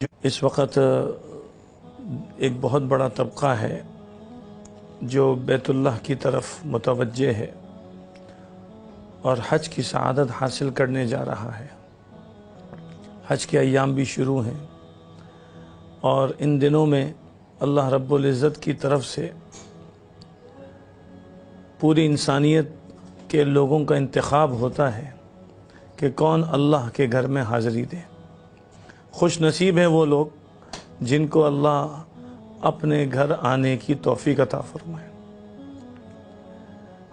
اس وقت ایک بہت بڑا طبقہ ہے جو بیت اللہ کی طرف متوجہ ہے اور حج کی سعادت حاصل کرنے جا رہا ہے۔ حج کے ایام بھی شروع ہیں اور ان دنوں میں اللہ رب العزت کی طرف سے پوری انسانیت کے لوگوں کا انتخاب ہوتا ہے کہ کون اللہ کے گھر میں حاضری دے۔ خوش نصیب ہیں وہ لوگ جن کو اللہ اپنے گھر آنے کی توفیق عطا فرمائے۔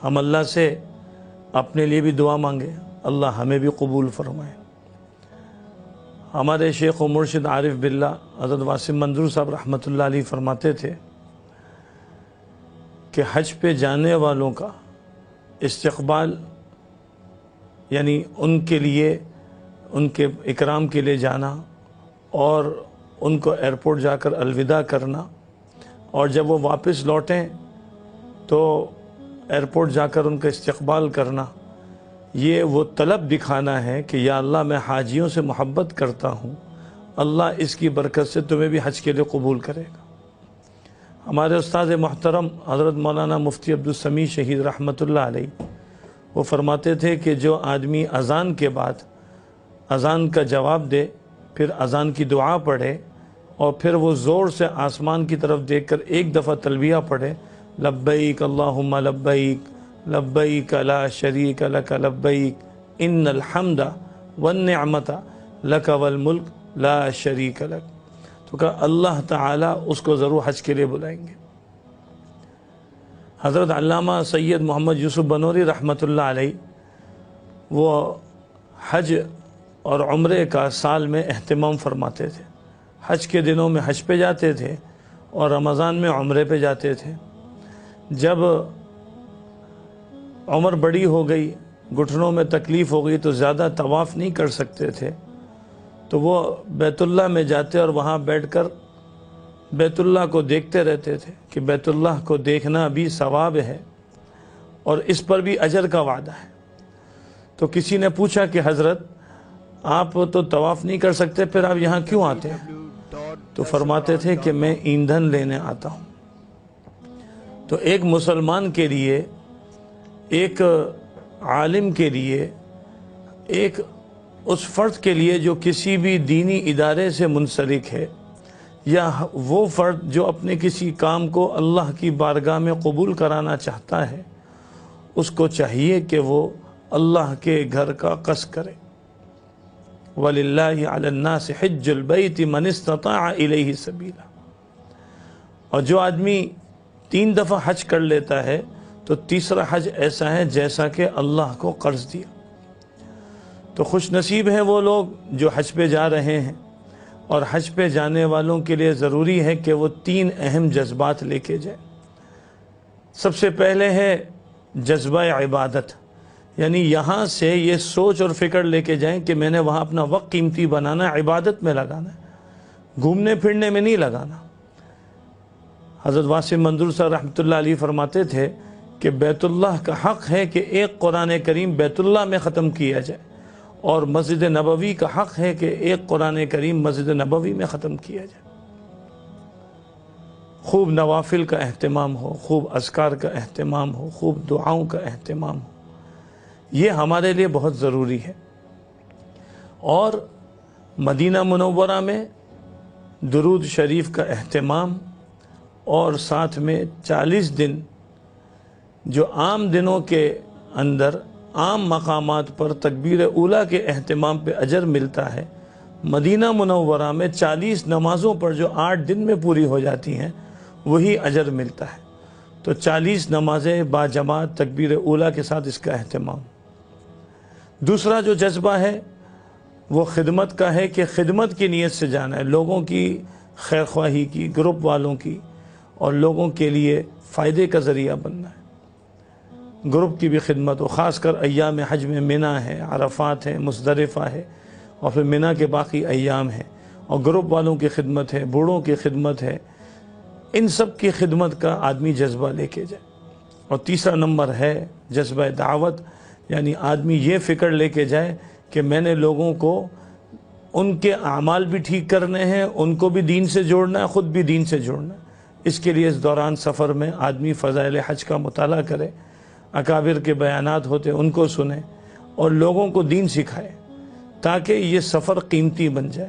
ہم اللہ سے اپنے لیے بھی دعا مانگے، اللہ ہمیں بھی قبول فرمائے۔ ہمارے شیخ و مرشد عارف باللہ حضرت واسم منظور صاحب رحمۃ اللہ علیہ فرماتے تھے کہ حج پہ جانے والوں کا استقبال یعنی ان کے لیے ان کے اکرام کے لیے جانا اور ان کو ایئرپورٹ جا کر الوداع کرنا، اور جب وہ واپس لوٹیں تو ایئرپورٹ جا کر ان کا استقبال کرنا، یہ وہ طلب دکھانا ہے کہ یا اللہ میں حاجیوں سے محبت کرتا ہوں، اللہ اس کی برکت سے تمہیں بھی حج کے لیے قبول کرے گا۔ ہمارے استاد محترم حضرت مولانا مفتی عبدالسمیع شہید رحمۃ اللہ علیہ وہ فرماتے تھے کہ جو آدمی اذان کے بعد اذان کا جواب دے، پھر اذان کی دعا پڑھے اور پھر وہ زور سے آسمان کی طرف دیکھ کر ایک دفعہ تلبیہ پڑھے، لبیک اللہم لبیک لبیک لا شریک لک لبیک ان الحمد والنعمت لک والملک لا شریک لک، تو کہا اللہ تعالیٰ اس کو ضرور حج کے لیے بلائیں گے۔ حضرت علامہ سید محمد یوسف بنوری رحمۃ اللہ علیہ وہ حج اور عمرے کا سال میں اہتمام فرماتے تھے۔ حج کے دنوں میں حج پہ جاتے تھے اور رمضان میں عمرے پہ جاتے تھے۔ جب عمر بڑی ہو گئی، گھٹنوں میں تکلیف ہو گئی تو زیادہ طواف نہیں کر سکتے تھے، تو وہ بیت اللہ میں جاتے اور وہاں بیٹھ کر بیت اللہ کو دیکھتے رہتے تھے کہ بیت اللہ کو دیکھنا بھی ثواب ہے اور اس پر بھی اجر کا وعدہ ہے۔ تو کسی نے پوچھا کہ حضرت آپ تو طواف نہیں کر سکتے، پھر آپ یہاں کیوں آتے ہیں؟ تو فرماتے تھے کہ میں ایندھن لینے آتا ہوں۔ تو ایک مسلمان کے لیے، ایک عالم کے لیے، ایک اس فرد کے لیے جو کسی بھی دینی ادارے سے منسلک ہے، یا وہ فرد جو اپنے کسی کام کو اللہ کی بارگاہ میں قبول کرانا چاہتا ہے، اس کو چاہیے کہ وہ اللہ کے گھر کا قصد کرے۔ وَلِلَّهِ عَلَى النَّاسِ حِجُّ الْبَيْتِ مَنِ اسْتَطَاعَ إِلَيْهِ سَبِيلًا، اور جو آدمی 3 دفعہ حج کر لیتا ہے تو تیسرا حج ایسا ہے جیسا کہ اللہ کو قرض دیا۔ تو خوش نصیب ہیں وہ لوگ جو حج پہ جا رہے ہیں، اور حج پہ جانے والوں کے لیے ضروری ہے کہ وہ 3 اہم جذبات لے کے جائیں۔ سب سے پہلے ہے جذبہ عبادت، یعنی یہاں سے یہ سوچ اور فکر لے کے جائیں کہ میں نے وہاں اپنا وقت قیمتی بنانا، عبادت میں لگانا ہے، گھومنے پھرنے میں نہیں لگانا۔ حضرت واسم منظور صاحب رحمۃ اللہ علیہ فرماتے تھے کہ بیت اللہ کا حق ہے کہ ایک قرآن کریم بیت اللہ میں ختم کیا جائے، اور مسجد نبوی کا حق ہے کہ ایک قرآن کریم مسجد نبوی میں ختم کیا جائے۔ خوب نوافل کا اہتمام ہو، خوب اذکار کا اہتمام ہو، خوب دعاؤں کا اہتمام ہو، یہ ہمارے لیے بہت ضروری ہے۔ اور مدینہ منورہ میں درود شریف کا اہتمام، اور ساتھ میں 40 دن جو عام دنوں کے اندر عام مقامات پر تکبیر اولیٰ کے اہتمام پہ اجر ملتا ہے، مدینہ منورہ میں 40 نمازوں پر جو 8 دن میں پوری ہو جاتی ہیں وہی اجر ملتا ہے۔ تو 40 نمازیں باجماعت تکبیر اولیٰ کے ساتھ اس کا اہتمام۔ دوسرا جو جذبہ ہے وہ خدمت کا ہے کہ خدمت کی نیت سے جانا ہے، لوگوں کی خیر خواہی کی، گروپ والوں کی، اور لوگوں کے لیے فائدے کا ذریعہ بننا ہے۔ گروپ کی بھی خدمت ہو، خاص کر ایام حج میں منی ہے، عرفات ہے، مزدلفہ ہے، اور پھر منی کے باقی ایام ہیں، اور گروپ والوں کی خدمت ہے، بوڑھوں کی خدمت ہے، ان سب کی خدمت کا آدمی جذبہ لے کے جائے۔ اور تیسرا نمبر ہے جذبہ دعوت، یعنی آدمی یہ فکر لے کے جائے کہ میں نے لوگوں کو ان کے اعمال بھی ٹھیک کرنے ہیں، ان کو بھی دین سے جوڑنا ہے، خود بھی دین سے جوڑنا ہے۔ اس کے لیے اس دوران سفر میں آدمی فضائل حج کا مطالعہ کرے، اکابر کے بیانات ہوتے ان کو سنے اور لوگوں کو دین سکھائے، تاکہ یہ سفر قیمتی بن جائے۔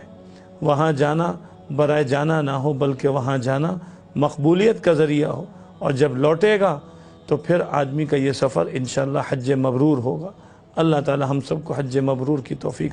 وہاں جانا برائے جانا نہ ہو، بلکہ وہاں جانا مقبولیت کا ذریعہ ہو، اور جب لوٹے گا تو پھر آدمی کا یہ سفر انشاءاللہ حج مبرور ہوگا۔ اللہ تعالی ہم سب کو حج مبرور کی توفیق